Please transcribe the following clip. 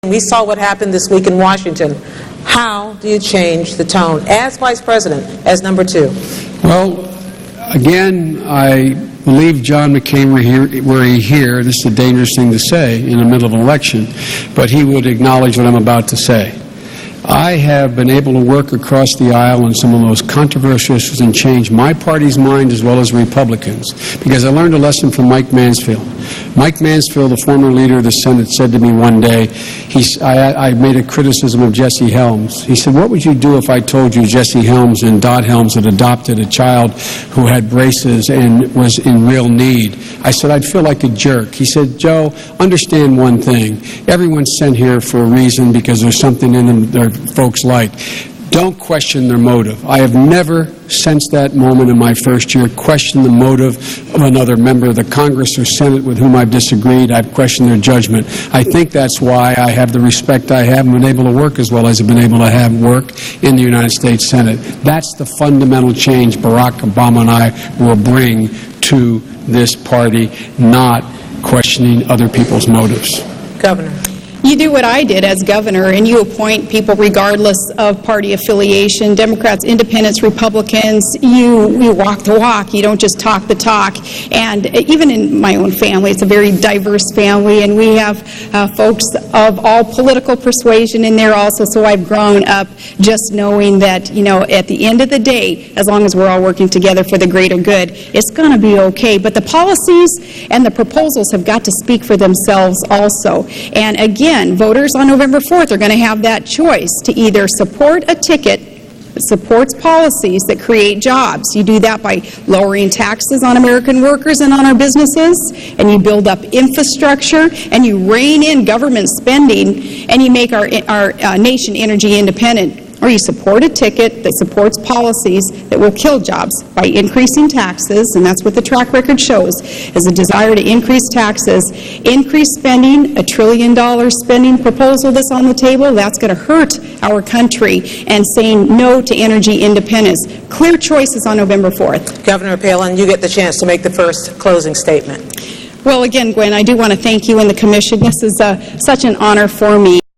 We saw what happened this week in Washington. How do you change the tone as Vice President, as number 2? Well, again, I believe John McCain were he here, this is a dangerous thing to say in the middle of an election, but he would acknowledge what I'm about to say. I have been able to work across the aisle on some of the most controversial issues and change my party's mind as well as Republicans, because I learned a lesson from Mike Mansfield. Mike Mansfield, the former leader of the Senate, said to me one day, I made a criticism of Jesse Helms. He said, what would you do if I told you Jesse Helms and Dot Helms had adopted a child who had braces and was in real need? I said, I'd feel like a jerk. He said, Joe, understand one thing. Everyone's sent here for a reason because there's something in them their folks like. Don't question their motive. I have never, since that moment in my first year, questioned the motive of another member of the Congress or Senate with whom I've disagreed. I've questioned their judgment. I think that's why I have the respect I have and been able to work as well as I've been able to have work in the United States Senate. That's the fundamental change Barack Obama and I will bring to this party, not questioning other people's motives. Governor. You do what I did as governor, and you appoint people regardless of party affiliation, Democrats, Independents, Republicans. You walk the walk. You don't just talk the talk. And even in my own family, it's a very diverse family, and we have folks of all political persuasion in there also. So I've grown up just knowing that, you know, at the end of the day, as long as we're all working together for the greater good, it's going to be okay. But the policies and the proposals have got to speak for themselves also. And again, voters on November 4th are going to have that choice to either support a ticket that supports policies that create jobs. You do that by lowering taxes on American workers and on our businesses, and you build up infrastructure, and you rein in government spending, and you make our nation energy independent. Or you support a ticket that supports policies that will kill jobs by increasing taxes, and that's what the track record shows, is a desire to increase taxes, increase spending, $1 trillion spending proposal that's on the table, that's going to hurt our country, and saying no to energy independence. Clear choices on November 4th. Governor Palin, you get the chance to make the first closing statement. Well, again, Gwen, I do want to thank you and the Commission. This is such an honor for me.